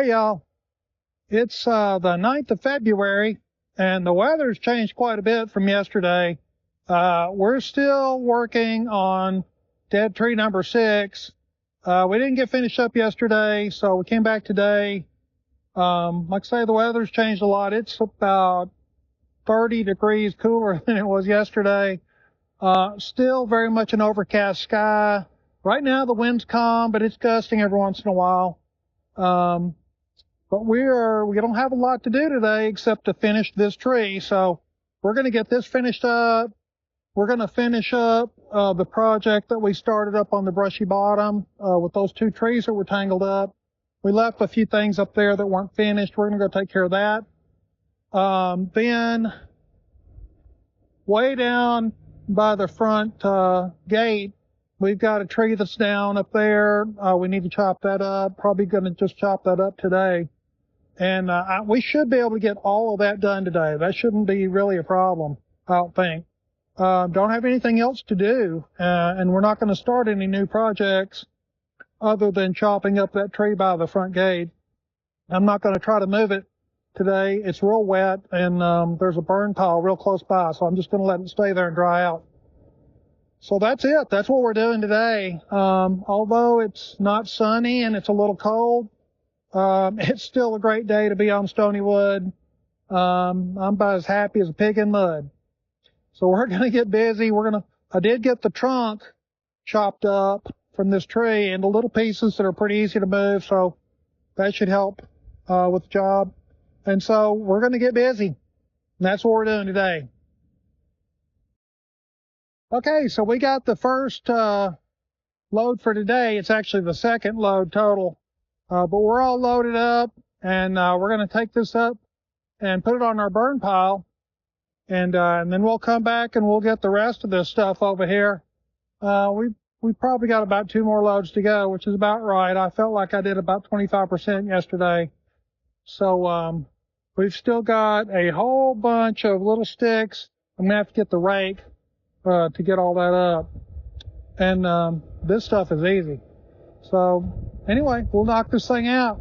Okay, y'all. It's the 9th of February, and the weather's changed quite a bit from yesterday. We're still working on dead tree number 6. We didn't get finished up yesterday, so we came back today. Like I say, the weather's changed a lot. It's about 30 degrees cooler than it was yesterday. Still very much an overcast sky. Right now the wind's calm, but it's gusting every once in a while. But we don't have a lot to do today except to finish this tree. So we're going to get this finished up. We're going to finish up the project that we started up on the Brushy-Bottom with those 2 trees that were tangled up. We left a few things up there that weren't finished. We're going to go take care of that. Then way down by the front gate, we've got a tree that's down up there. We need to chop that up. Probably going to just chop that up today. And we should be able to get all of that done today. That shouldn't be really a problem, I don't think. Don't have anything else to do, and we're not going to start any new projects other than chopping up that tree by the front gate. I'm not going to try to move it today. It's real wet, and there's a burn pile real close by, so I'm just going to let it stay there and dry out. So that's it. That's what we're doing today. Although it's not sunny and it's a little cold, it's still a great day to be on Stonywood. I'm about as happy as a pig in mud. So we're going to get busy. I did get the trunk chopped up from this tree into little pieces that are pretty easy to move. So that should help, with the job. And so we're going to get busy. And that's what we're doing today. Okay. So we got the first, load for today. It's actually the second load total. But we're all loaded up, and we're going to take this up and put it on our burn pile. And then we'll come back and we'll get the rest of this stuff over here. We've probably got about 2 more loads to go, which is about right. I felt like I did about 25% yesterday. So, we've still got a whole bunch of little sticks. I'm going to have to get the rake, to get all that up. And, this stuff is easy. So, anyway, we'll knock this thing out.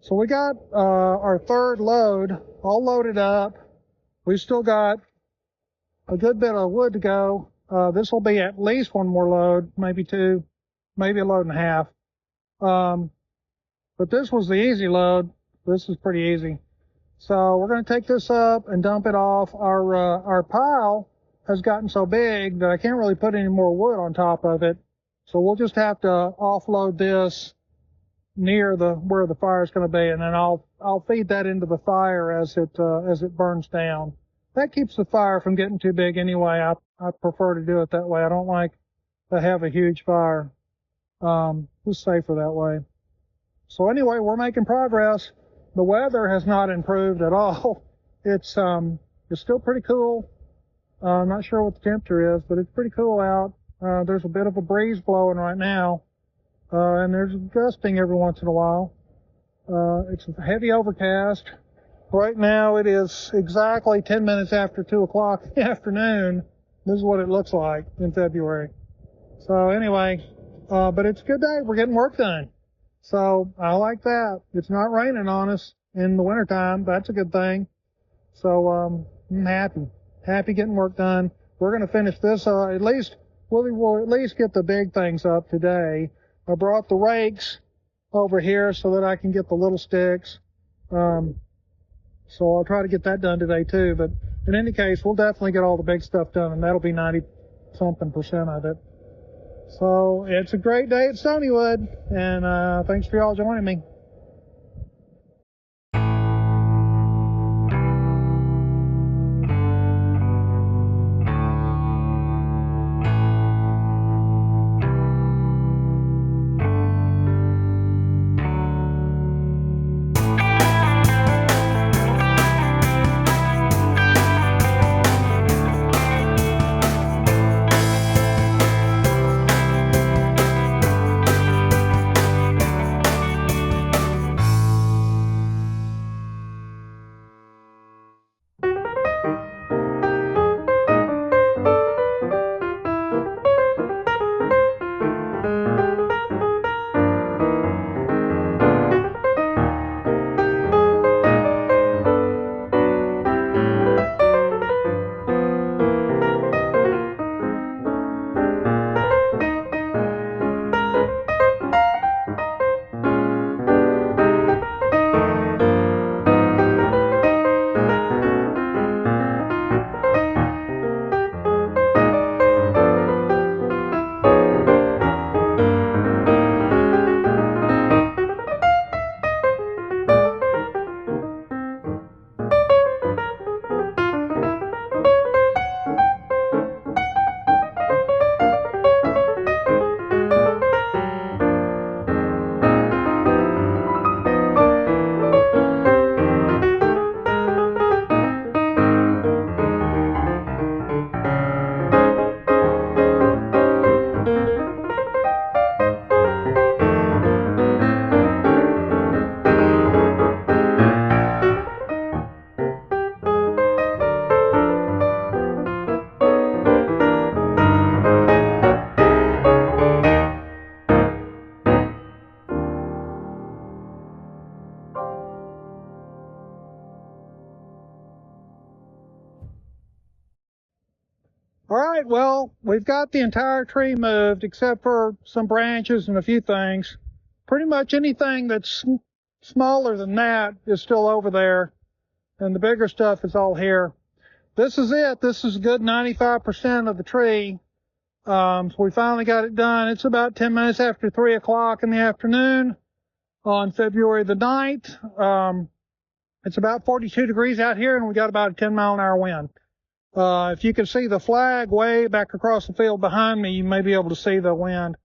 So we got our 3rd load all loaded up. We've still got a good bit of wood to go. This will be at least 1 more load, maybe 2, maybe a load and a half. But this was the easy load. This is pretty easy. So we're going to take this up and dump it off. Our pile has gotten so big that I can't really put any more wood on top of it. So we'll just have to offload this near where the fire is going to be, and then I'll feed that into the fire as it burns down. That keeps the fire from getting too big anyway. I prefer to do it that way. I don't like to have a huge fire. It's safer that way. So anyway, we're making progress. The weather has not improved at all. It's still pretty cool. I'm not sure what the temperature is, but it's pretty cool out. There's a bit of a breeze blowing right now. And there's gusting every once in a while. It's a heavy overcast. Right now it is exactly 10 minutes after 2 o'clock in the afternoon. This is what it looks like in February. So anyway, but it's a good day. We're getting work done. So I like that. It's not raining on us in the wintertime. That's a good thing. So, I'm happy getting work done. We're going to finish this, we'll at least get the big things up today. I brought the rakes over here so that I can get the little sticks. So I'll try to get that done today too. But in any case, we'll definitely get all the big stuff done, and that'll be 90-something% of it. So it's a great day at Stonywood, and thanks for y'all joining me. All right, well, we've got the entire tree moved except for some branches and a few things. Pretty much anything that's smaller than that is still over there, and the bigger stuff is all here. This is it. This is a good 95% of the tree. So we finally got it done. It's about 10 minutes after 3 o'clock in the afternoon on February the 9th. It's about 42 degrees out here, and we got about a 10-mile-an-hour wind. If you can see the flag way back across the field behind me, you may be able to see the wind.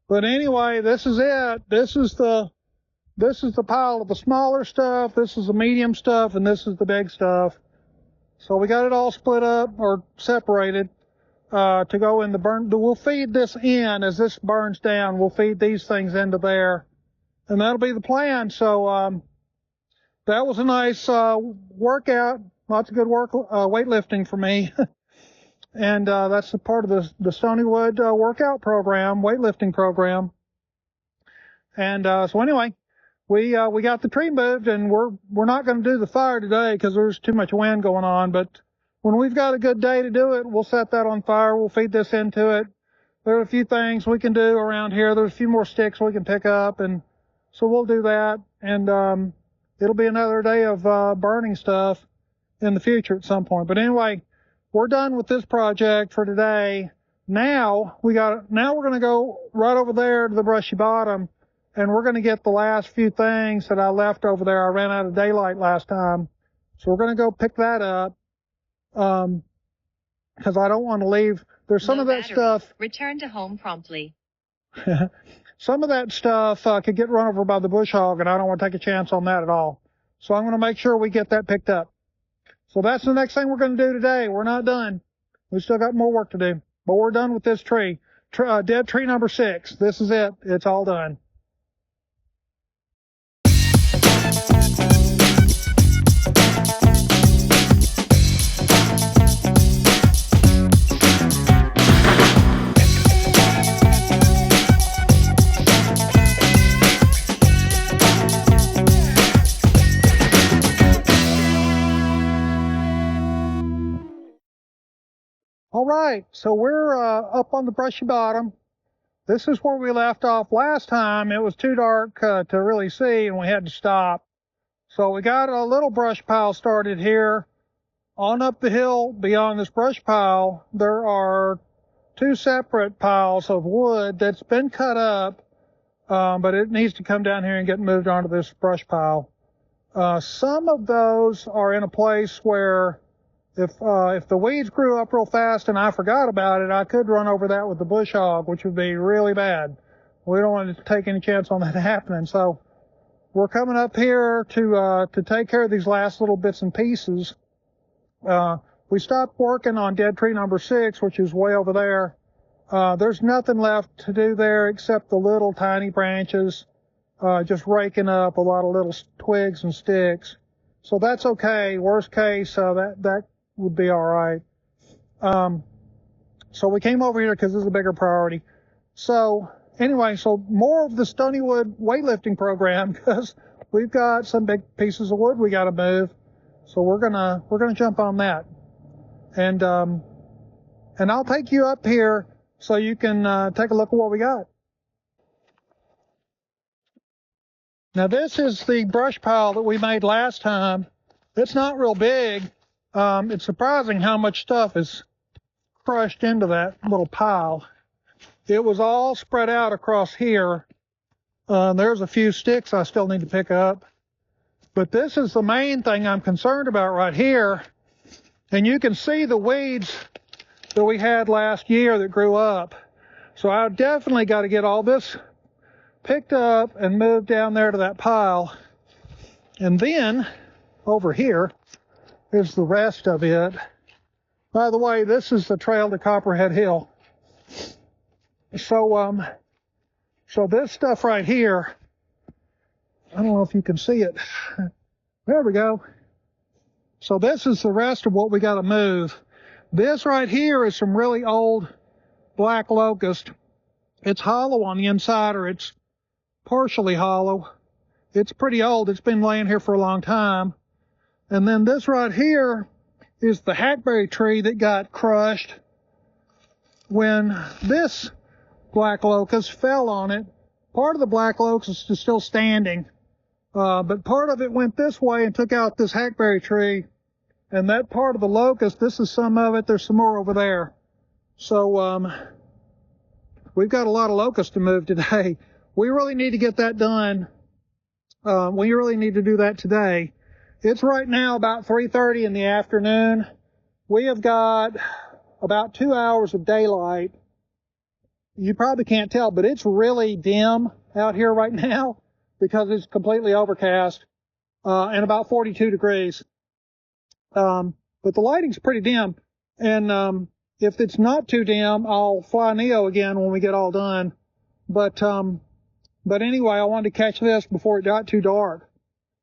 But anyway, this is it. This is the pile of the smaller stuff. This is the medium stuff, and this is the big stuff. So we got it all split up or separated. To go in the burn. We'll feed this in as this burns down. We'll feed these things into there, and that'll be the plan. So that was a nice workout. Lots of good weightlifting for me. And that's a part of the Stonywood workout program, weightlifting program. And so anyway, we got the tree moved, and we're not going to do the fire today because there's too much wind going on, but when we've got a good day to do it, we'll set that on fire. We'll feed this into it. There are a few things we can do around here. There's a few more sticks we can pick up, and so we'll do that. And it'll be another day of burning stuff in the future at some point. But anyway, we're done with this project for today. Now we're going to go right over there to the Brushy-Bottom, and we're going to get the last few things that I left over there. I ran out of daylight last time, so we're going to go pick that up. Because I don't want to leave. There's some of that stuff. Return to home promptly. Some of that stuff could get run over by the bush hog, and I don't want to take a chance on that at all. So I'm going to make sure we get that picked up. So that's the next thing we're going to do today. We're not done. We still got more work to do, but we're done with this tree. Dead tree number 6. This is it. It's all done. All right, so we're up on the Brushy-Bottom. This is where we left off last time. It was too dark to really see, and we had to stop. So we got a little brush pile started here. On up the hill beyond this brush pile, there are 2 separate piles of wood that's been cut up, but it needs to come down here and get moved onto this brush pile. Some of those are in a place where if the weeds grew up real fast and I forgot about it, I could run over that with the bush hog, which would be really bad. We don't want to take any chance on that happening. So we're coming up here to take care of these last little bits and pieces. We stopped working on dead tree number 6, which is way over there. There's nothing left to do there except the little tiny branches, just raking up a lot of little twigs and sticks. So that's okay. Worst case, that would be all right. So we came over here because this is a bigger priority. So anyway, so more of the Stonywood weightlifting program because we've got some big pieces of wood we got to move. So we're gonna jump on that, and I'll take you up here so you can take a look at what we got. Now this is the brush pile that we made last time. It's not real big. It's surprising how much stuff is crushed into that little pile. It was all spread out across here. There's a few sticks I still need to pick up. But this is the main thing I'm concerned about right here. And you can see the weeds that we had last year that grew up. So I definitely got to get all this picked up and moved down there to that pile. And then over here is the rest of it. By the way, this is the trail to Copperhead Hill. So this stuff right here, I don't know if you can see it. There we go. So this is the rest of what we got to move. This right here is some really old black locust. It's hollow on the inside, or it's partially hollow. It's pretty old. It's been laying here for a long time. And then this right here is the hackberry tree that got crushed when this black locust fell on it, part of the black locust is still standing, but part of it went this way and took out this hackberry tree. And that part of the locust, this is some of it, there's some more over there. So we've got a lot of locusts to move today. We really need to get that done. We really need to do that today. It's right now about 3:30 in the afternoon. We have got about 2 hours of daylight. You probably can't tell, but it's really dim out here right now because it's completely overcast, and about 42 degrees. But the lighting's pretty dim, and if it's not too dim, I'll fly Neo again when we get all done. But anyway, I wanted to catch this before it got too dark.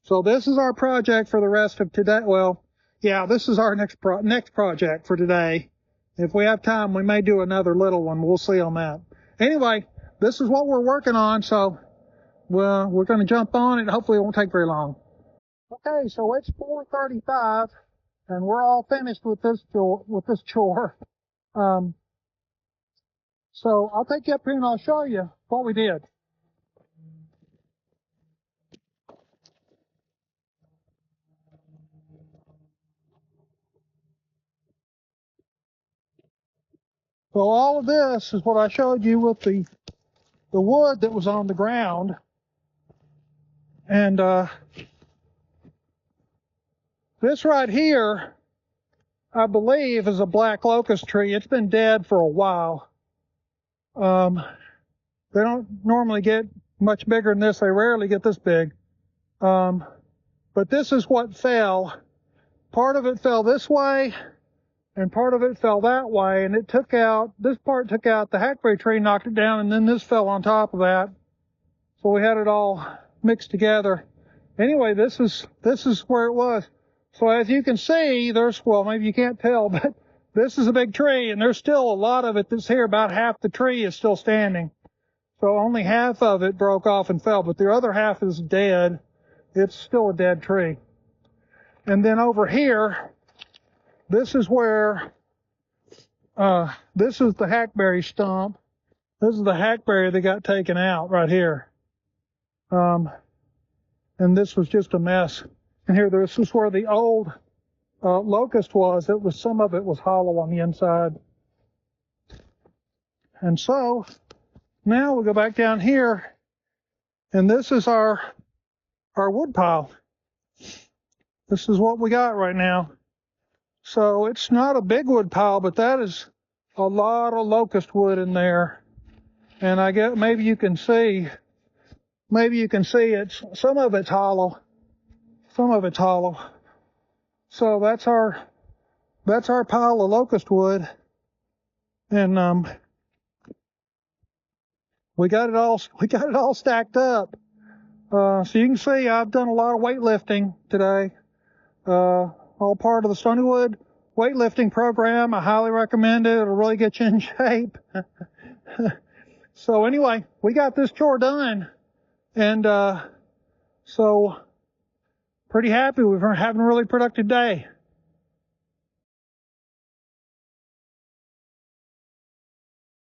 So this is our project for the rest of today. Well, yeah, this is our next project for today. If we have time, we may do another little one. We'll see on that. Anyway, this is what we're working on, so we're going to jump on it. Hopefully it won't take very long. Okay, so it's 4:35, and we're all finished with this chore. So I'll take you up here and I'll show you what we did. So all of this is what I showed you with the wood that was on the ground. And this right here, I believe, is a black locust tree. It's been dead for a while. They don't normally get much bigger than this. They rarely get this big. But this is what fell. Part of it fell this way, and part of it fell that way, and this part took out the hackberry tree, knocked it down, and then this fell on top of that. So we had it all mixed together. Anyway, this is where it was. So as you can see, well, maybe you can't tell, but this is a big tree, and there's still a lot of it that's here. About half the tree is still standing. So only half of it broke off and fell, but the other half is dead. It's still a dead tree. And then over here, this is where, this is the hackberry stump. This is the hackberry that got taken out right here. And this was just a mess. And here, this is where the old locust was. Some of it was hollow on the inside. And so, now we'll go back down here, and this is our wood pile. This is what we got right now. So it's not a big wood pile, but that is a lot of locust wood in there. And I guess maybe you can see some of it's hollow. Some of it's hollow. So that's our pile of locust wood. And we got it all stacked up. So you can see I've done a lot of weightlifting today. All part of the Stonywood weightlifting program. I highly recommend it. It'll really get you in shape. So anyway, we got this chore done. And so pretty happy. We're having a really productive day.